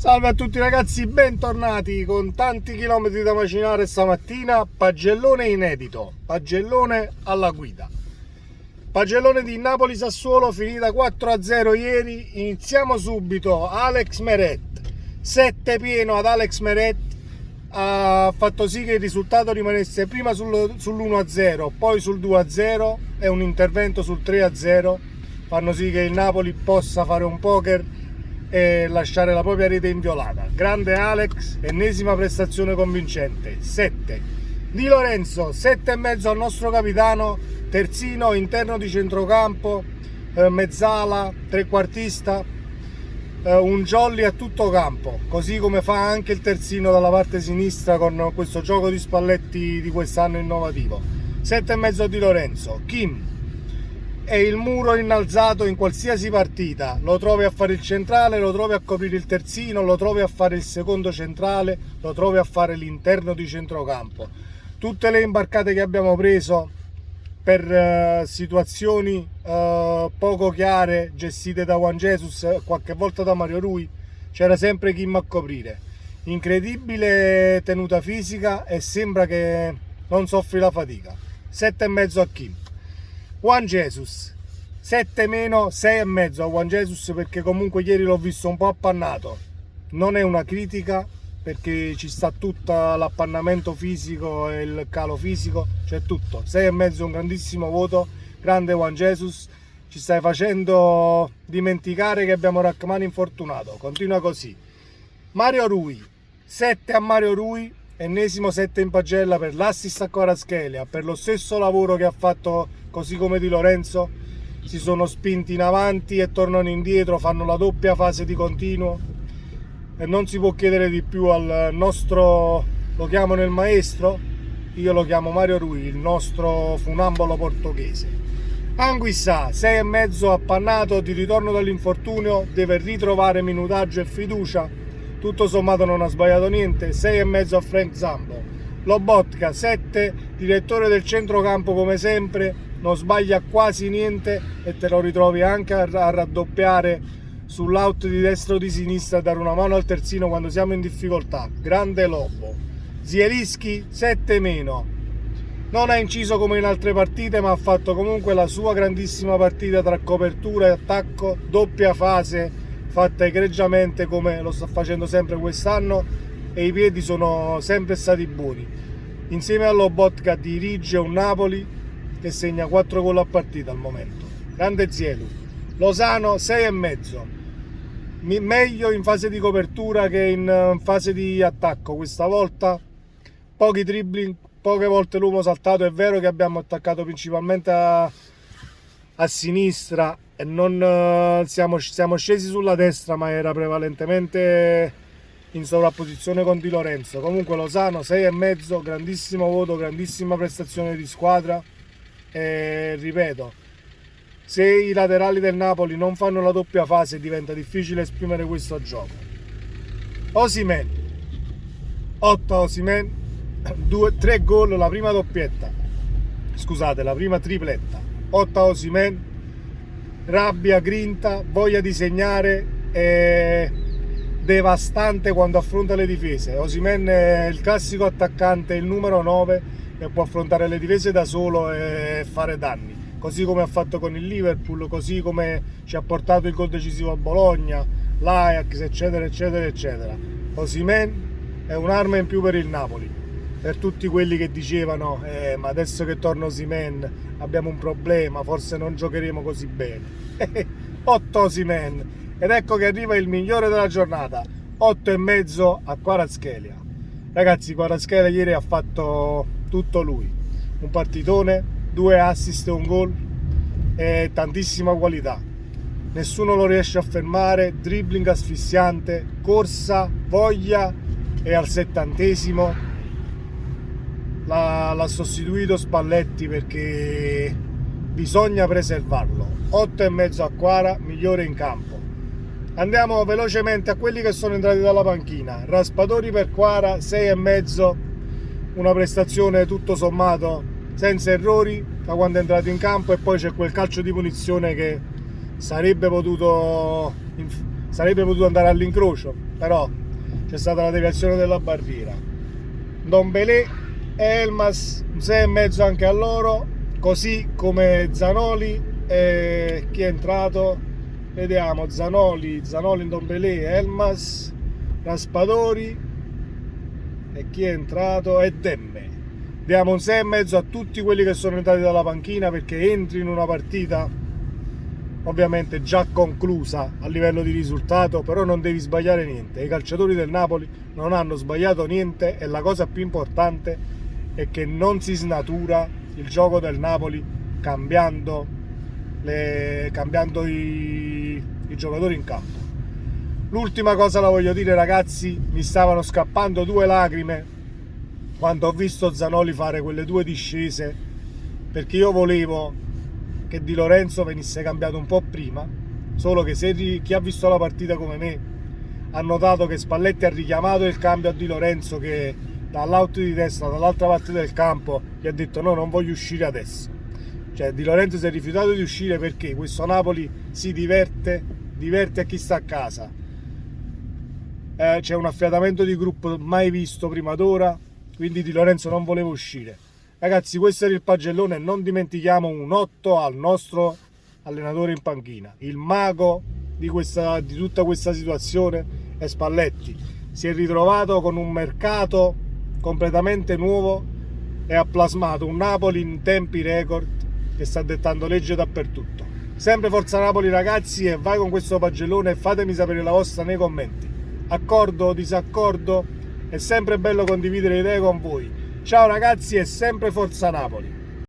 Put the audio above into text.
Salve a tutti ragazzi, bentornati con tanti chilometri da macinare stamattina. Pagellone inedito, pagellone alla guida. Pagellone di Napoli-Sassuolo, finita 4-0 ieri. Iniziamo subito. Alex Meret, 7 pieno ad Alex Meret, ha fatto sì che il risultato rimanesse prima sull'1-0, poi sul 2-0 e un intervento sul 3-0 fanno sì che il Napoli possa fare un poker e lasciare la propria rete inviolata. Grande Alex, ennesima prestazione convincente. 7 Di Lorenzo, 7,5 al nostro capitano, terzino, interno di centrocampo, mezzala, trequartista, un jolly a tutto campo, così come fa anche il terzino dalla parte sinistra con questo gioco di spalletti di quest'anno innovativo. 7,5 Di Lorenzo. Kim è il muro innalzato in qualsiasi partita, lo trovi a fare il centrale, lo trovi a coprire il terzino, lo trovi a fare il secondo centrale, lo trovi a fare l'interno di centrocampo. Tutte le imbarcate che abbiamo preso per situazioni poco chiare, gestite da Juan Jesus, qualche volta da Mario Rui, c'era sempre Kim a coprire. Incredibile tenuta fisica e sembra che non soffri la fatica. 7,5 a Kim. Juan Jesus, 7 meno, 6,5 a Juan Jesus, perché comunque ieri l'ho visto un po' appannato. Non è una critica, perché ci sta tutto l'appannamento fisico e il calo fisico, c'è tutto. 6,5 un grandissimo voto, grande Juan Jesus, ci stai facendo dimenticare che abbiamo Rachmani infortunato, continua così. Mario Rui, 7 a Mario Rui, ennesimo 7 in pagella per l'assist a Kvaratskhelia, per lo stesso lavoro che ha fatto, così come Di Lorenzo. Si sono spinti in avanti e tornano indietro, fanno la doppia fase di continuo e non si può chiedere di più al nostro, lo chiamano il maestro, io lo chiamo Mario Rui, il nostro funambolo portoghese. Anguissa, 6,5 appannato, di ritorno dall'infortunio, deve ritrovare minutaggio e fiducia, tutto sommato non ha sbagliato niente. 6,5 a Frank Zambo. Lobotka, 7, direttore del centrocampo come sempre, non sbaglia quasi niente e te lo ritrovi anche a raddoppiare sull'out di destra o di sinistra, a dare una mano al terzino quando siamo in difficoltà. Grande Lobo. Zielinski, 7 meno. Non ha inciso come in altre partite, ma ha fatto comunque la sua grandissima partita tra copertura e attacco, doppia fase fatta egregiamente come lo sta facendo sempre quest'anno, e i piedi sono sempre stati buoni. Insieme a Lobotka dirige un Napoli che segna 4 gol a partita al momento. Grande Zielu. Lozano, 6,5. Meglio in fase di copertura che in fase di attacco questa volta. Pochi dribbling, poche volte l'uomo saltato. È vero che abbiamo attaccato principalmente a sinistra e non siamo scesi sulla destra, ma era prevalentemente in sovrapposizione con Di Lorenzo. Comunque Lozano, 6,5, grandissimo voto, grandissima prestazione di squadra. E ripeto, se i laterali del Napoli non fanno la doppia fase diventa difficile esprimere questo gioco. Osimhen, 8 Osimhen, 3 gol, la prima doppietta, scusate, la prima tripletta. 8 Osimhen, rabbia, grinta, voglia di segnare, e devastante quando affronta le difese. Osimhen è il classico attaccante, il numero 9, che può affrontare le difese da solo e fare danni, così come ha fatto con il Liverpool, così come ci ha portato il gol decisivo a Bologna, l'Ajax, eccetera eccetera eccetera. Osimhen è un'arma in più per il Napoli, per tutti quelli che dicevano ma adesso che torna Osimhen abbiamo un problema, forse non giocheremo così bene. 8 Osimhen, ed ecco che arriva il migliore della giornata, 8,5 a Kvaratskhelia. Ragazzi, Kvaratskhelia ieri ha fatto tutto lui, un partitone, 2 assist e un gol e tantissima qualità, nessuno lo riesce a fermare, dribbling asfissiante, corsa, voglia, e al 70° l'ha sostituito Spalletti perché bisogna preservarlo. 8,5 a Kvara, migliore in campo. Andiamo velocemente a quelli che sono entrati dalla panchina. Raspadori per Kvara, 6,5, una prestazione tutto sommato senza errori da quando è entrato in campo, e poi c'è quel calcio di punizione che sarebbe potuto sarebbe potuto andare all'incrocio, però c'è stata la deviazione della barriera. Ndombele e Elmas 6,5 anche a loro, così come Zanoli e chi è entrato, vediamo, Zanoli, Ndombele, Elmas, Raspadori e chi è entrato è Demme. Diamo un 6,5 a tutti quelli che sono entrati dalla panchina, perché entri in una partita ovviamente già conclusa a livello di risultato, però non devi sbagliare niente. I calciatori del Napoli non hanno sbagliato niente e la cosa più importante è che non si snatura il gioco del Napoli cambiando i giocatori in campo. L'ultima cosa la voglio dire, ragazzi, mi stavano scappando 2 lacrime quando ho visto Zanoli fare quelle 2 discese, perché io volevo che Di Lorenzo venisse cambiato un po' prima, solo che chi ha visto la partita come me ha notato che Spalletti ha richiamato il cambio a Di Lorenzo, che dall'out di destra, dall'altra parte del campo, gli ha detto no, non voglio uscire adesso. Cioè Di Lorenzo si è rifiutato di uscire perché questo Napoli si diverte a chi sta a casa. C'è un affiatamento di gruppo mai visto prima d'ora, quindi Di Lorenzo non voleva uscire. Ragazzi, questo era il pagellone, non dimentichiamo un 8 al nostro allenatore in panchina. Il mago di tutta questa situazione è Spalletti. Si è ritrovato con un mercato completamente nuovo e ha plasmato un Napoli in tempi record che sta dettando legge dappertutto. Sempre Forza Napoli, ragazzi, e vai con questo pagellone e fatemi sapere la vostra nei commenti. Accordo o disaccordo? È sempre bello condividere idee con voi. Ciao ragazzi, e sempre Forza Napoli!